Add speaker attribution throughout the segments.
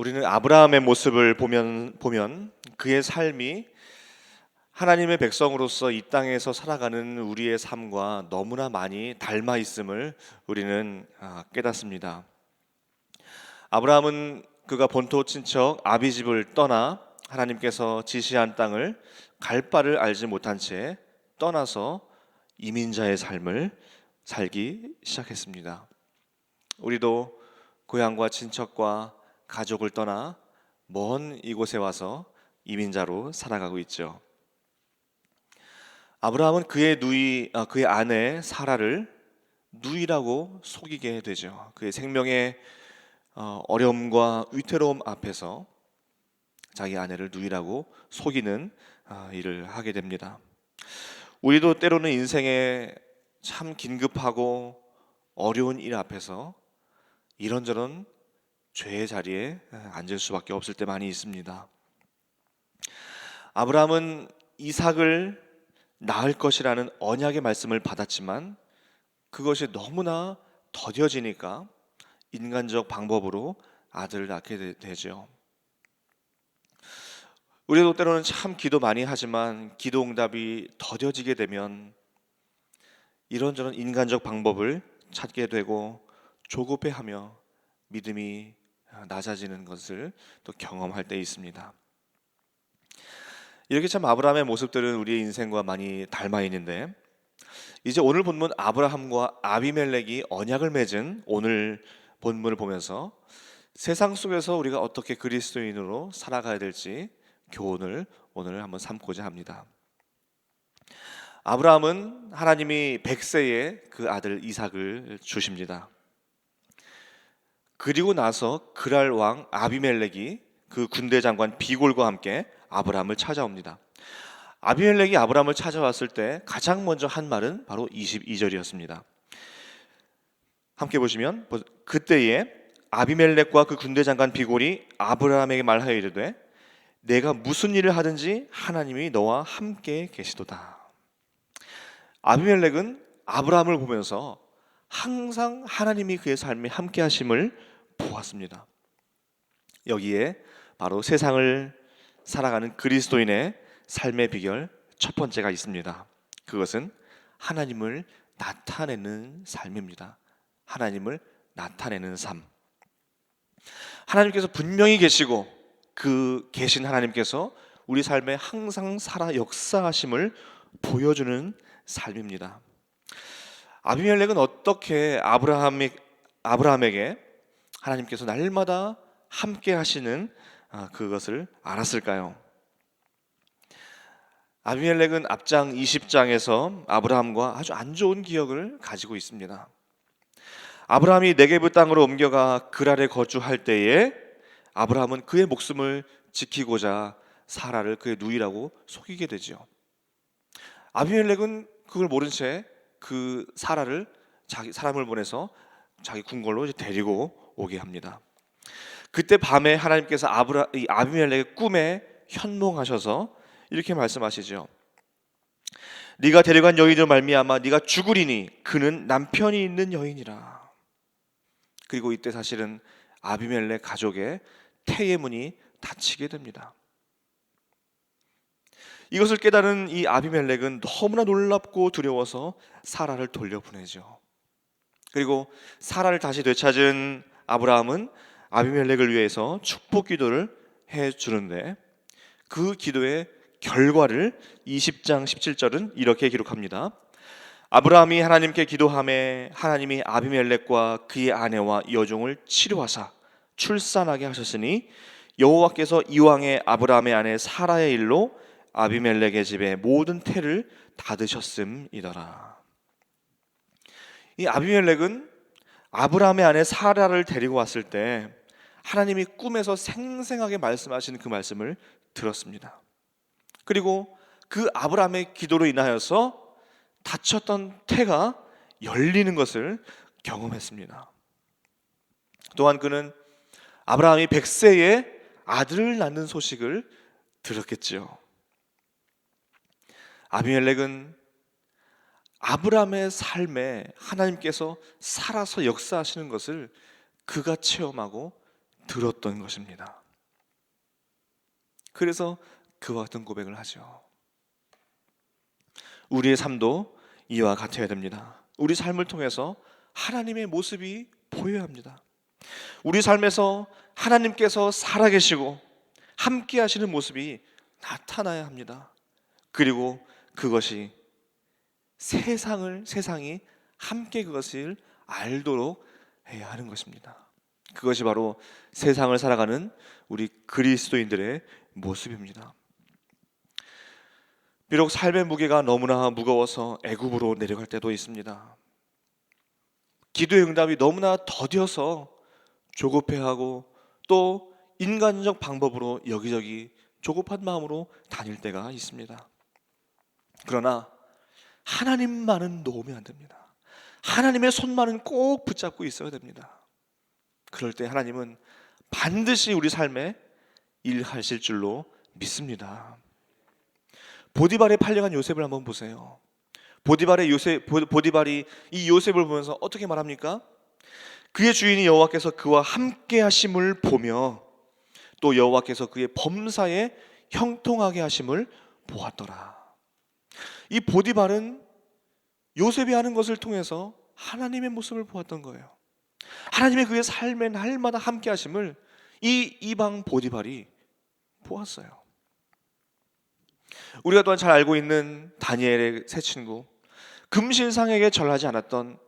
Speaker 1: 우리는 아브라함의 모습을 보면 그의 삶이 하나님의 백성으로서 이 땅에서 살아가는 우리의 삶과 너무나 많이 닮아 있음을 우리는 깨닫습니다. 아브라함은 그가 본토 친척 아비집을 떠나 하나님께서 지시한 땅을 갈 바를 알지 못한 채 떠나서 이민자의 삶을 살기 시작했습니다. 우리도 고향과 친척과 가족을 떠나 먼 이곳에 와서 이민자로 살아가고 있죠. 아브라함은 그의 아내 사라를 누이라고 속이게 되죠. 그의 생명의 어려움과 위태로움 앞에서 자기 아내를 누이라고 속이는 일을 하게 됩니다. 우리도 때로는 인생에 참 긴급하고 어려운 일 앞에서 이런저런 죄의 자리에 앉을 수밖에 없을 때 많이 있습니다. 아브라함은 이삭을 낳을 것이라는 언약의 말씀을 받았지만 그것이 너무나 더뎌지니까 인간적 방법으로 아들을 낳게 되죠. 우리도 때로는 참 기도 많이 하지만 기도 응답이 더뎌지게 되면 이런저런 인간적 방법을 찾게 되고 조급해하며 믿음이 낮아지는 것을 또 경험할 때 있습니다. 이렇게 참 아브라함의 모습들은 우리의 인생과 많이 닮아 있는데, 이제 오늘 본문 아브라함과 아비멜렉이 언약을 맺은 오늘 본문을 보면서 세상 속에서 우리가 어떻게 그리스도인으로 살아가야 될지 교훈을 오늘 한번 삼고자 합니다. 아브라함은 하나님이 100세에 그 아들 이삭을 주십니다. 그리고 나서 그랄 왕 아비멜렉이 그 군대 장관 비골과 함께 아브라함을 찾아옵니다. 아비멜렉이 아브라함을 찾아왔을 때 가장 먼저 한 말은 바로 22절이었습니다. 함께 보시면, 그때에 아비멜렉과 그 군대 장관 비골이 아브라함에게 말하여 이르되 내가 무슨 일을 하든지 하나님이 너와 함께 계시도다. 아비멜렉은 아브라함을 보면서 항상 하나님이 그의 삶에 함께 하심을 보았습니다. 여기에 바로 세상을 살아가는 그리스도인의 삶의 비결 첫 번째가 있습니다. 그것은 하나님을 나타내는 삶입니다. 하나님을 나타내는 삶. 하나님께서 분명히 계시고 그 계신 하나님께서 우리 삶에 항상 살아 역사하심을 보여주는 삶입니다. 아비멜렉은 어떻게 아브라함에게 하나님께서 날마다 함께 하시는 그것을 알았을까요? 아비멜렉은 앞장 20장에서 아브라함과 아주 안 좋은 기억을 가지고 있습니다. 아브라함이 네게브 땅으로 옮겨가 그랄에 거주할 때에 아브라함은 그의 목숨을 지키고자 사라를 그의 누이라고 속이게 되죠. 아비멜렉은 그걸 모른 채 그 사라를 자기 사람을 보내서 자기 궁궐로 데리고 오게 합니다. 그때 밤에 하나님께서 아비멜렉의 꿈에 현몽하셔서 이렇게 말씀하시죠. 네가 데려간 여인으로 말미암아 네가 죽으리니 그는 남편이 있는 여인이라. 그리고 이때 사실은 아비멜렉 가족의 태의 문이 닫히게 됩니다. 이것을 깨달은 이 아비멜렉은 너무나 놀랍고 두려워서 사라를 돌려보내죠. 그리고 사라를 다시 되찾은 아브라함은 아비멜렉을 위해서 축복 기도를 해주는데 그 기도의 결과를 20장 17절은 이렇게 기록합니다. 아브라함이 하나님께 기도하매 하나님이 아비멜렉과 그의 아내와 여종을 치료하사 출산하게 하셨으니 여호와께서 이왕에 아브라함의 아내 사라의 일로 아비멜렉의 집에 모든 태를 닫으셨음이더라. 이 아비멜렉은 아브라함의 아내 사라를 데리고 왔을 때 하나님이 꿈에서 생생하게 말씀하시는 그 말씀을 들었습니다. 그리고 그 아브라함의 기도로 인하여서 닫혔던 태가 열리는 것을 경험했습니다. 또한 그는 아브라함이 100세에 아들을 낳는 소식을 들었겠죠. 아비멜렉은 아브라함의 삶에 하나님께서 살아서 역사하시는 것을 그가 체험하고 들었던 것입니다. 그래서 그와 같은 고백을 하죠. 우리의 삶도 이와 같아야 됩니다. 우리 삶을 통해서 하나님의 모습이 보여야 합니다. 우리 삶에서 하나님께서 살아계시고 함께 하시는 모습이 나타나야 합니다. 그리고 그것이 세상이 함께 그것을 알도록 해야 하는 것입니다. 그것이 바로 세상을 살아가는 우리 그리스도인들의 모습입니다. 비록 삶의 무게가 너무나 무거워서 애굽으로 내려갈 때도 있습니다. 기도의 응답이 너무나 더뎌서 조급해하고 또 인간적 방법으로 여기저기 조급한 마음으로 다닐 때가 있습니다. 그러나 하나님만은 놓으면 안 됩니다. 하나님의 손만은 꼭 붙잡고 있어야 됩니다. 그럴 때 하나님은 반드시 우리 삶에 일하실 줄로 믿습니다. 보디발에 팔려간 요셉을 한번 보세요. 보디발이 이 요셉을 보면서 어떻게 말합니까? 그의 주인이 여호와께서 그와 함께 하심을 보며 또 여호와께서 그의 범사에 형통하게 하심을 보았더라. 이 보디발은 요셉이 하는 것을 통해서 하나님의 모습을 보았던 거예요. 하나님의 그의 삶의 날마다 함께 하심을 이 이방 보디발이 보았어요. 우리가 또한 잘 알고 있는 다니엘의 세 친구, 금신상에게 절하지 않았던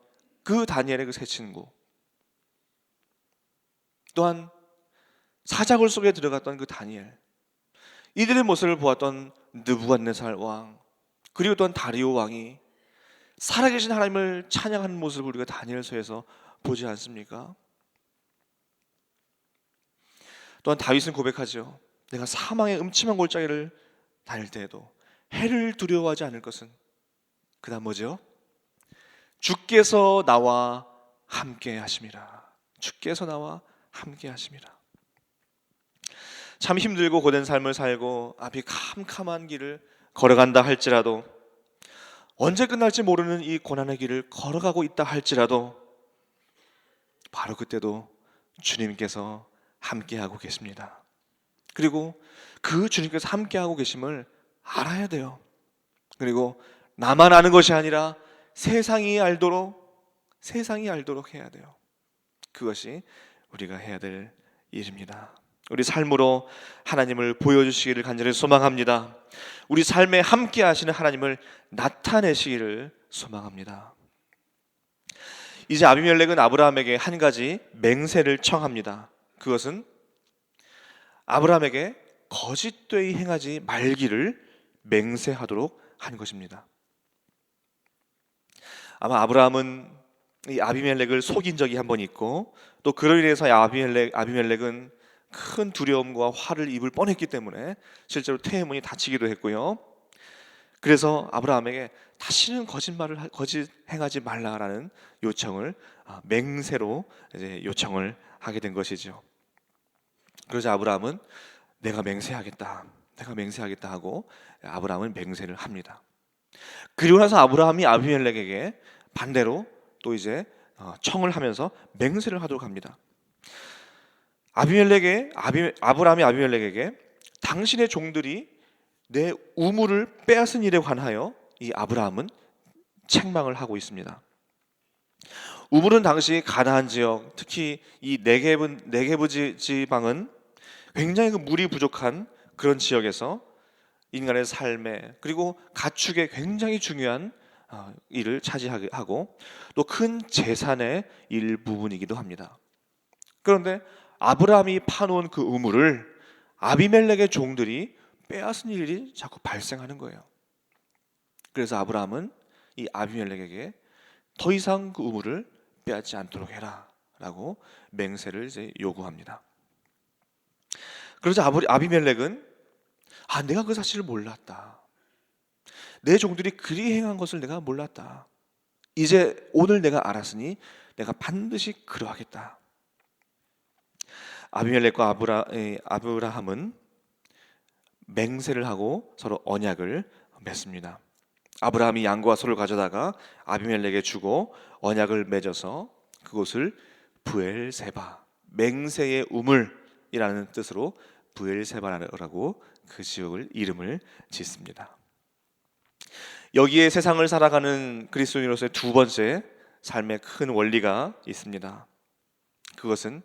Speaker 1: 그 다니엘의 그 세 친구, 또한 사자굴 속에 들어갔던 그 다니엘, 이들의 모습을 보았던 느부갓네살 왕, 그리고 또한 다리오 왕이 살아계신 하나님을 찬양하는 모습을 우리가 다니엘서에서 보지 않습니까? 또한 다윗은 고백하죠. 내가 사망의 음침한 골짜기를 다닐 때에도 해를 두려워하지 않을 것은, 그 다음 뭐죠? 주께서 나와 함께 하심이라. 주께서 나와 함께 하심이라. 참 힘들고 고된 삶을 살고 앞이 캄캄한 길을 걸어간다 할지라도, 언제 끝날지 모르는 이 고난의 길을 걸어가고 있다 할지라도 바로 그때도 주님께서 함께하고 계십니다. 그리고 그 주님께서 함께하고 계심을 알아야 돼요. 그리고 나만 아는 것이 아니라 세상이 알도록 해야 돼요. 그것이 우리가 해야 될 일입니다. 우리 삶으로 하나님을 보여주시기를 간절히 소망합니다. 우리 삶에 함께 하시는 하나님을 나타내시기를 소망합니다. 이제 아비멜렉은 아브라함에게 한 가지 맹세를 청합니다. 그것은 아브라함에게 거짓되이 행하지 말기를 맹세하도록 한 것입니다. 아마 아브라함은 이 아비멜렉을 속인 적이 한 번 있고, 또 그로 인해서 아비멜렉은 큰 두려움과 화를 입을 뻔했기 때문에 실제로 태문이 닫히기도 했고요. 그래서 아브라함에게 다시는 거짓 행하지 말라라는 요청을 맹세로 이제 요청을 하게 된 것이죠. 그러자 아브라함은 내가 맹세하겠다 하고 아브라함은 맹세를 합니다. 그리고 나서 아브라함이 아비멜렉에게 반대로 또 이제 청을 하면서 맹세를 하도록 합니다. 아브라함이 아비멜렉에게 당신의 종들이 내 우물을 빼앗은 일에 관하여 이 아브라함은 책망을 하고 있습니다. 우물은 당시 가나안 지역, 특히 이 네게브 지방은 굉장히 그 물이 부족한 그런 지역에서 인간의 삶에, 그리고 가축에 굉장히 중요한 일을 차지하고 또 큰 재산의 일부분이기도 합니다. 그런데 아브라함이 파놓은 그 우물을 아비멜렉의 종들이 빼앗은 일이 자꾸 발생하는 거예요. 그래서 아브라함은 이 아비멜렉에게 더 이상 그 우물을 빼앗지 않도록 해라 라고 맹세를 이제 요구합니다. 그러자 아비멜렉은 내가 그 사실을 몰랐다. 내 종들이 그리 행한 것을 내가 몰랐다. 이제 오늘 내가 알았으니 내가 반드시 그러하겠다. 아비멜렉과 아브라함은 맹세를 하고 서로 언약을 맺습니다. 아브라함이 양과 소를 가져다가 아비멜렉에게 주고 언약을 맺어서 그곳을 브엘세바, 맹세의 우물이라는 뜻으로 브엘세바라고 그 지역을 이름을 짓습니다. 여기에 세상을 살아가는 그리스도인으로서의 두 번째 삶의 큰 원리가 있습니다. 그것은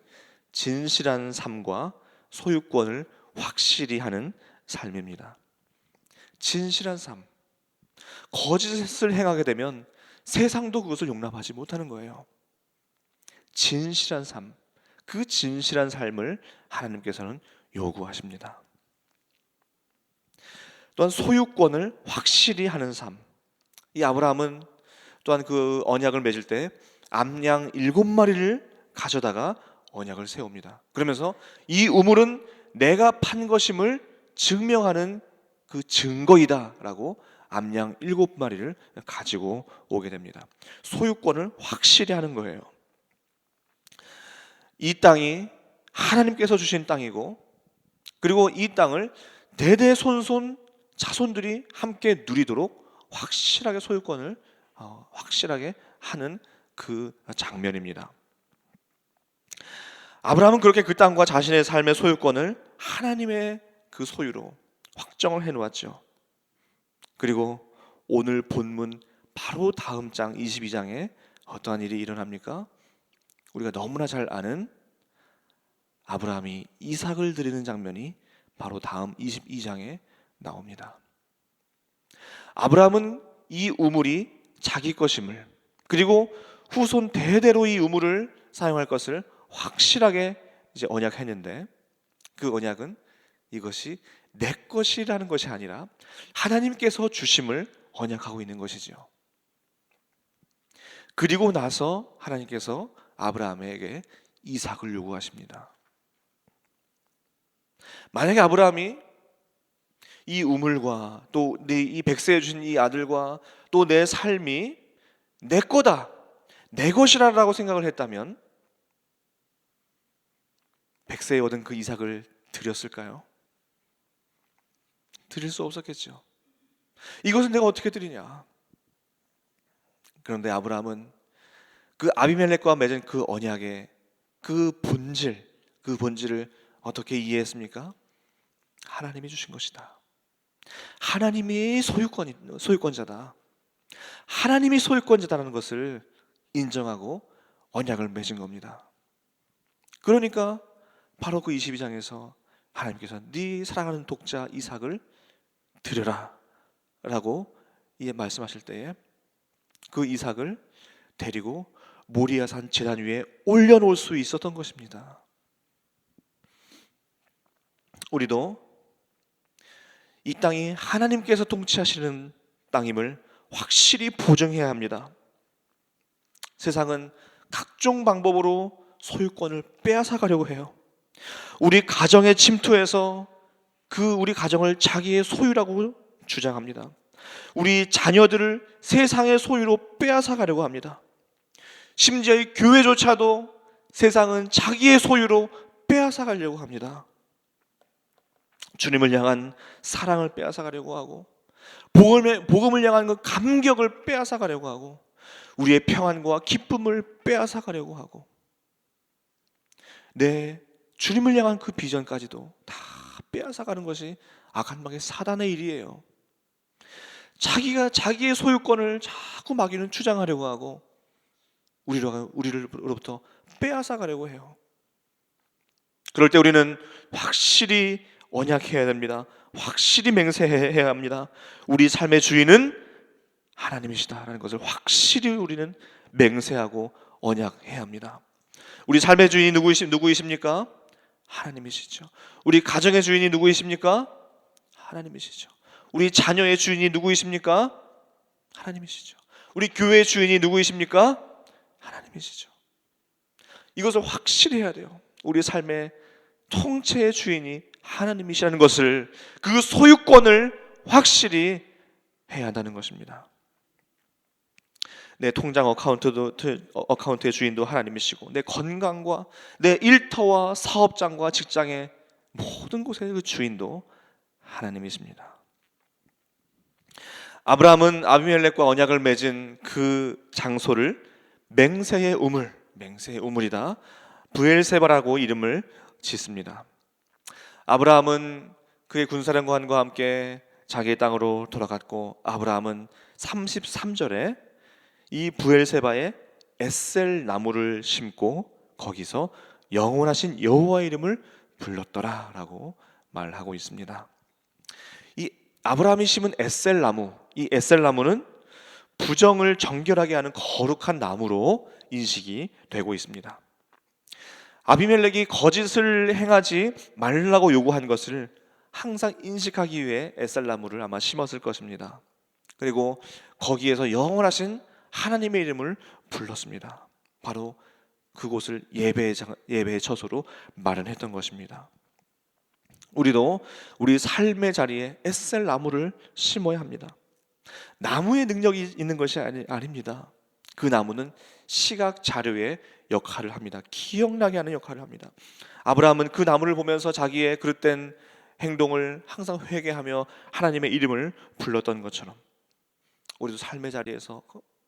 Speaker 1: 진실한 삶과 소유권을 확실히 하는 삶입니다. 진실한 삶. 거짓을 행하게 되면 세상도 그것을 용납하지 못하는 거예요. 진실한 삶. 그 진실한 삶을 하나님께서는 요구하십니다. 또한 소유권을 확실히 하는 삶. 이 아브라함은 또한 그 언약을 맺을 때 암양 7마리를 가져다가 언약을 세웁니다. 그러면서 이 우물은 내가 판 것임을 증명하는 그 증거이다 라고 암양 7마리를 가지고 오게 됩니다. 소유권을 확실히 하는 거예요. 이 땅이 하나님께서 주신 땅이고, 그리고 이 땅을 대대손손 자손들이 함께 누리도록 확실하게 소유권을 확실하게 하는 그 장면입니다. 아브라함은 그렇게 그 땅과 자신의 삶의 소유권을 하나님의 그 소유로 확정을 해놓았죠. 그리고 오늘 본문 바로 다음 장 22장에 어떠한 일이 일어납니까? 우리가 너무나 잘 아는 아브라함이 이삭을 드리는 장면이 바로 다음 22장에 나옵니다. 아브라함은 이 우물이 자기 것임을, 그리고 후손 대대로 이 우물을 사용할 것을 확실하게 이제 언약했는데, 그 언약은 이것이 내 것이라는 것이 아니라 하나님께서 주심을 언약하고 있는 것이죠. 그리고 나서 하나님께서 아브라함에게 이삭을 요구하십니다. 만약에 아브라함이 이 우물과 또 이 백세에 주신 이 아들과 또 내 삶이 내 거다, 내 것이라고 생각을 했다면 백세에 얻은 그 이삭을 드렸을까요? 드릴 수 없었겠죠. 이것은 내가 어떻게 드리냐? 그런데 아브라함은 그 아비멜렉과 맺은 그 언약의 그 본질을 어떻게 이해했습니까? 하나님이 주신 것이다. 하나님이 소유권자다. 하나님이 소유권자다라는 것을 인정하고 언약을 맺은 겁니다. 그러니까 바로 그 22장에서 하나님께서 네 사랑하는 독자 이삭을 드려라 라고 말씀하실 때에 그 이삭을 데리고 모리아산 제단 위에 올려놓을 수 있었던 것입니다. 우리도 이 땅이 하나님께서 통치하시는 땅임을 확실히 보증해야 합니다. 세상은 각종 방법으로 소유권을 빼앗아 가려고 해요. 우리 가정에 침투해서 우리 가정을 자기의 소유라고 주장합니다. 우리 자녀들을 세상의 소유로 빼앗아 가려고 합니다. 심지어 이 교회조차도 세상은 자기의 소유로 빼앗아 가려고 합니다. 주님을 향한 사랑을 빼앗아 가려고 하고, 복음을 향한 그 감격을 빼앗아 가려고 하고, 우리의 평안과 기쁨을 빼앗아 가려고 하고, 주님을 향한 그 비전까지도 다 빼앗아 가는 것이 악한 마귀 사단의 일이에요. 자기가 자기의 소유권을 자꾸 마귀는 주장하려고 하고 우리로부터 빼앗아 가려고 해요. 그럴 때 우리는 확실히 언약해야 됩니다. 확실히 맹세해야 합니다. 우리 삶의 주인은 하나님이시다라는 것을 확실히 우리는 맹세하고 언약해야 합니다. 우리 삶의 주인이 누구이십니까? 하나님이시죠. 우리 가정의 주인이 누구이십니까? 하나님이시죠. 우리 자녀의 주인이 누구이십니까? 하나님이시죠. 우리 교회의 주인이 누구이십니까? 하나님이시죠. 이것을 확실히 해야 돼요. 우리 삶의 통째의 주인이 하나님이시라는 것을, 그 소유권을 확실히 해야 한다는 것입니다. 내 통장 어카운트의 주인도 하나님이시고, 내 건강과 내 일터와 사업장과 직장의 모든 곳의 그 주인도 하나님이십니다. 아브라함은 아비멜렉과 언약을 맺은 그 장소를 맹세의 우물이다, 브엘세바라고 이름을 짓습니다. 아브라함은 그의 군사령관과 함께 자기의 땅으로 돌아갔고, 아브라함은 33절에 이 브엘세바에 에셀 나무를 심고 거기서 영원하신 여호와의 이름을 불렀더라라고 말하고 있습니다. 이 아브라함이 심은 에셀 나무, 이 에셀 나무는 부정을 정결하게 하는 거룩한 나무로 인식이 되고 있습니다. 아비멜렉이 거짓을 행하지 말라고 요구한 것을 항상 인식하기 위해 에셀나무를 아마 심었을 것입니다. 그리고 거기에서 영원하신 하나님의 이름을 불렀습니다. 바로 그곳을 예배의 처소로 마련했던 것입니다. 우리도 우리 삶의 자리에 에셀나무를 심어야 합니다. 나무의 능력이 있는 것이 아닙니다. 그 나무는 시각 자료의 역할을 합니다. 기억나게 하는 역할을 합니다. 아브라함은 그 나무를 보면서 자기의 그릇된 행동을 항상 회개하며 하나님의 이름을 불렀던 것처럼, 우리도 삶의 자리에서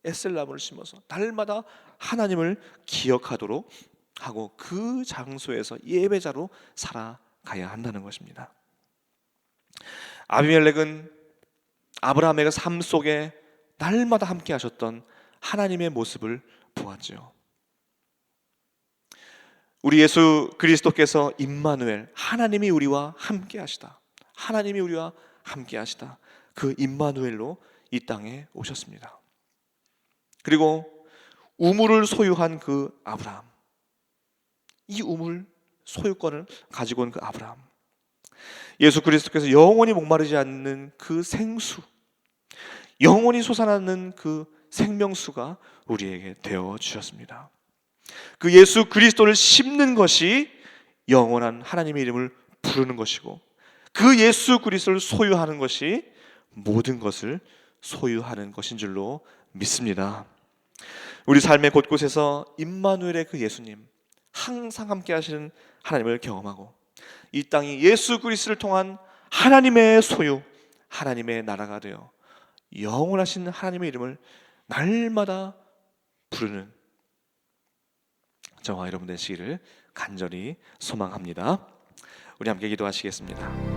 Speaker 1: 에셀나무를 심어서 날마다 하나님을 기억하도록 하고 그 장소에서 예배자로 살아가야 한다는 것입니다. 아비멜렉은 아브라함의 삶 속에 날마다 함께 하셨던 하나님의 모습을 보았지요. 우리 예수 그리스도께서 임마누엘, 하나님이 우리와 함께 하시다, 하나님이 우리와 함께 하시다, 그 임마누엘로 이 땅에 오셨습니다. 그리고 우물을 소유한 그 아브라함, 이 우물 소유권을 가지고 온 그 아브라함, 예수 그리스도께서 영원히 목마르지 않는 그 생수, 영원히 솟아나는 그 생명수가 우리에게 되어 주셨습니다. 그 예수 그리스도를 심는 것이 영원한 하나님의 이름을 부르는 것이고, 그 예수 그리스도를 소유하는 것이 모든 것을 소유하는 것인 줄로 믿습니다. 우리 삶의 곳곳에서 임마누엘의 그 예수님, 항상 함께 하시는 하나님을 경험하고 이 땅이 예수 그리스도를 통한 하나님의 소유, 하나님의 나라가 되어 영원하신 하나님의 이름을 날마다 부르는 저와 여러분 되시기를 간절히 소망합니다. 우리 함께 기도하시겠습니다.